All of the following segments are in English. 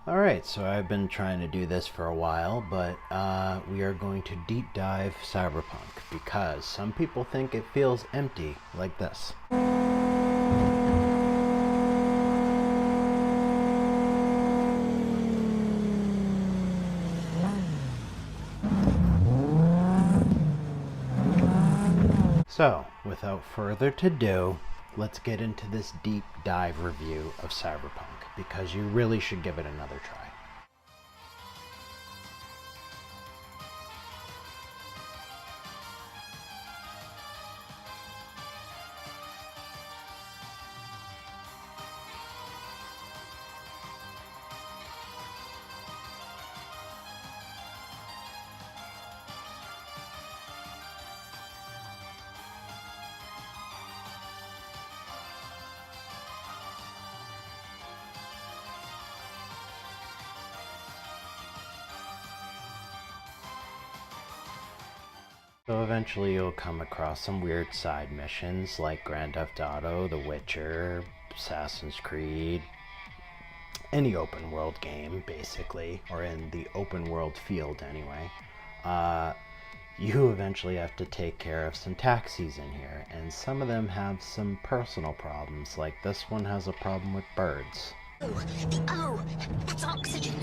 Alright, so I've been trying to do this for a while, but we are going to deep dive Cyberpunk because some people think it feels empty like this. So, without further ado, let's get into this deep dive review of Cyberpunk because you really should give it another try. So eventually you'll come across some weird side missions like Grand Theft Auto, The Witcher, Assassin's Creed, any open world game basically, or in the open world field anyway. You eventually have to take care of some taxis in here, and some of them have some personal problems, like this one has a problem with birds. That's oxygen.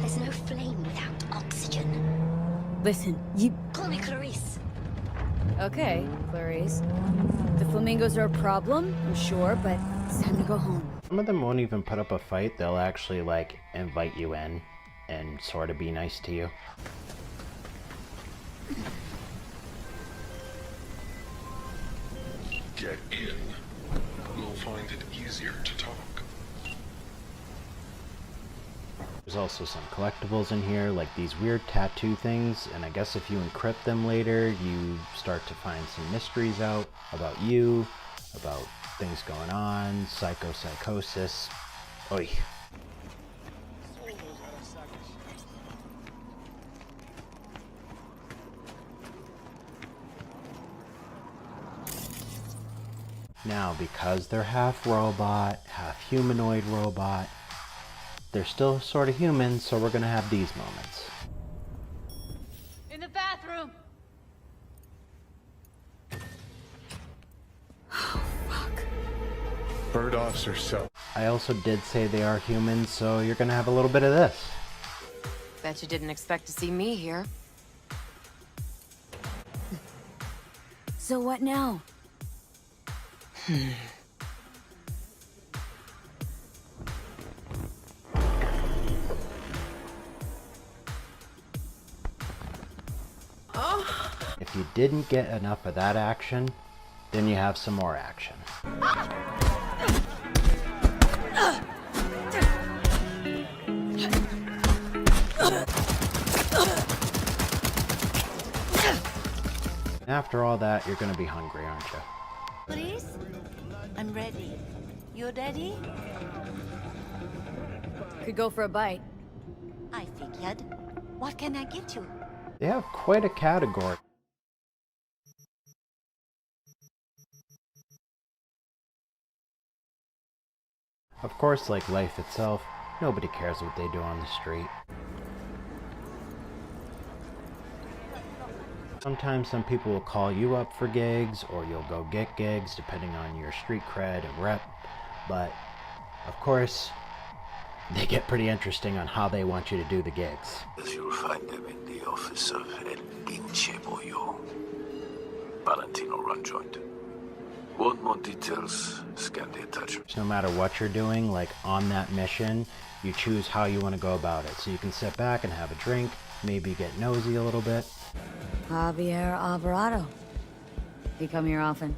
There's no flame without oxygen. Listen, you... Call me Clarice. Okay, Clarice. The flamingos are a problem, I'm sure, but it's time to go home. Some of them won't even put up a fight, they'll actually like invite you in and sort of be nice to you. Get in. You'll find it easier to talk. There's also some collectibles in here, like these weird tattoo things, and I guess if you encrypt them later, you start to find some mysteries out about you, about things going on, psychosis. Oy. Now, because they're half robot, half humanoid robot, they're still sort of human, so we're gonna have these moments. In the bathroom! Oh, fuck. Bird officer, so. I also did say they are humans, so you're gonna have a little bit of this. Bet you didn't expect to see me here. So what now? If you didn't get enough of that action, then you have some more action. After all that, you're gonna be hungry, aren't you? Please? I'm ready. You ready? Could go for a bite. I figured. What can I get you? They have quite a category. Of course, like life itself, nobody cares what they do on the street. Sometimes some people will call you up for gigs, or you'll go get gigs depending on your street cred and rep, but of course, they get pretty interesting on how they want you to do the gigs. You'll find them in the office of El Pinche Bollo. Valentino run joint. Want more details? Scan the attachment. No matter what you're doing, like on that mission, you choose how you want to go about it. So you can sit back and have a drink, maybe get nosy a little bit. Javier Alvarado. You come here often?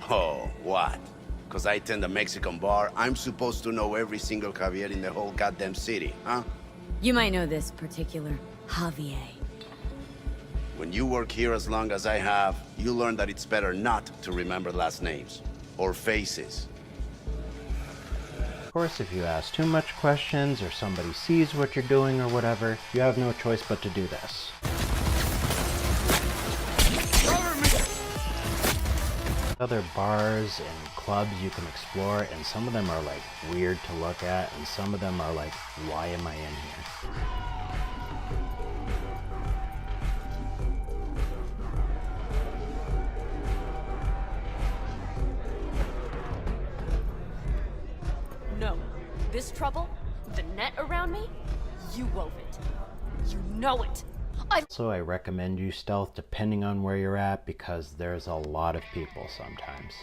Oh, what? Because I attend a Mexican bar, I'm supposed to know every single Javier in the whole goddamn city, huh? You might know this particular Javier. When you work here as long as I have, you learn that it's better not to remember last names. Or faces. Of course, if you ask too much questions or somebody sees what you're doing or whatever, you have no choice but to do this. Other bars and clubs you can explore, and some of them are like weird to look at, and some of them are like, why am I in here? No. This trouble? The net around me? You wove it. You know it. So I recommend you stealth depending on where you're at, because there's a lot of people sometimes.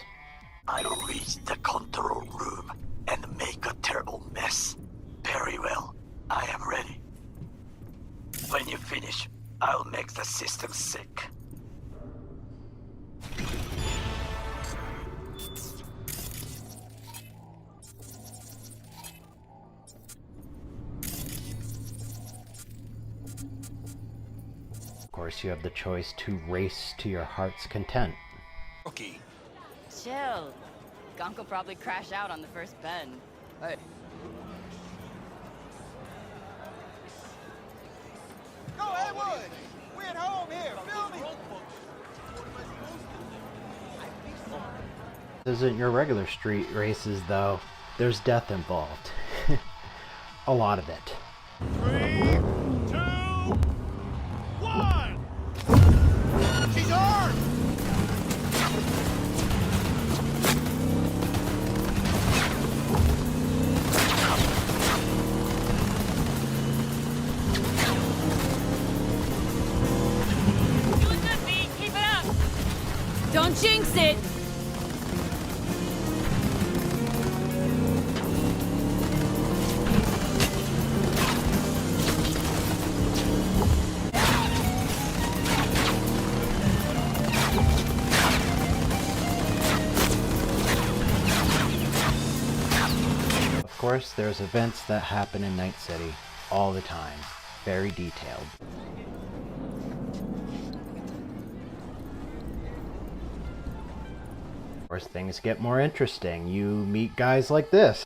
I'll reach the control room and make a terrible mess. Very well. I am ready. When you finish, I'll make the system sick. Of course, you have the choice to race to your heart's content. Okay. Chill. Gunk will probably crash out on the first bend. Hey. Go, Edward! We at home here. Feel me? This isn't your regular street races, though. There's death involved. A lot of it. 3, 2, 1! She's armed! Doing good, B. Keep it up. Don't jinx it. Of course, there's events that happen in Night City all the time. Very detailed. Of course, things get more interesting. You meet guys like this.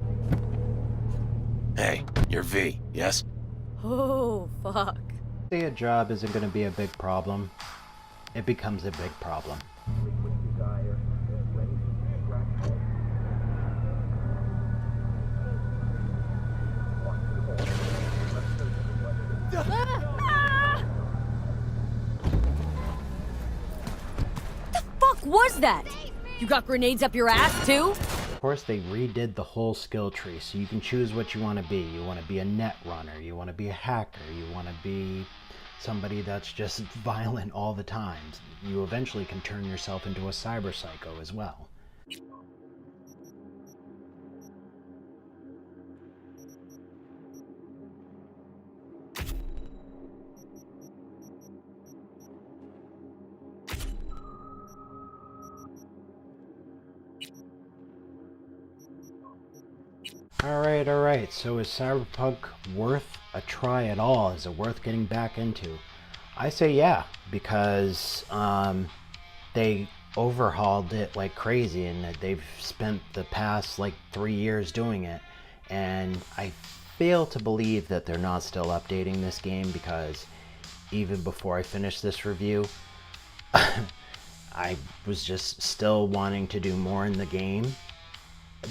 Hey, you're V, yes? Oh, fuck. Say a job isn't going to be a big problem. It becomes a big problem. Fuck was that? You got grenades up your ass, too? Of course, they redid the whole skill tree, so you can choose what you want to be. You want to be a net runner, you want to be a hacker, you want to be somebody that's just violent all the time. You eventually can turn yourself into a cyber psycho as well. Alright, so is Cyberpunk worth a try at all? Is it worth getting back into? I say yeah, because they overhauled it like crazy, and they've spent the past like 3 years doing it, and I fail to believe that they're not still updating this game, because even before I finished this review, I was just still wanting to do more in the game.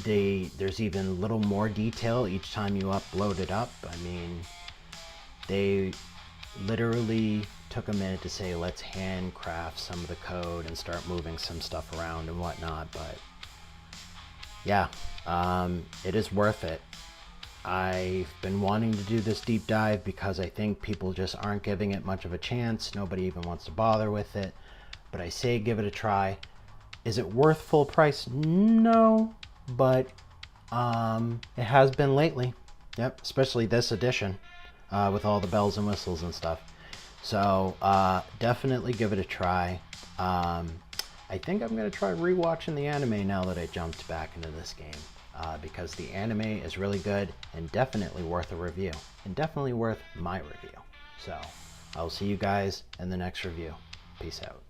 There's even a little more detail each time you upload it up. I mean, they literally took a minute to say, let's handcraft some of the code and start moving some stuff around and whatnot, but yeah, it is worth it. I've been wanting to do this deep dive because I think people just aren't giving it much of a chance. Nobody even wants to bother with it, but I say give it a try. Is it worth full price? No. But it has been lately. Yep, especially this edition with all the bells and whistles and stuff. So definitely give it a try. I think I'm going to try rewatching the anime now that I jumped back into this game, because the anime is really good and definitely worth a review, and definitely worth my review. So I'll see you guys in the next review. Peace out.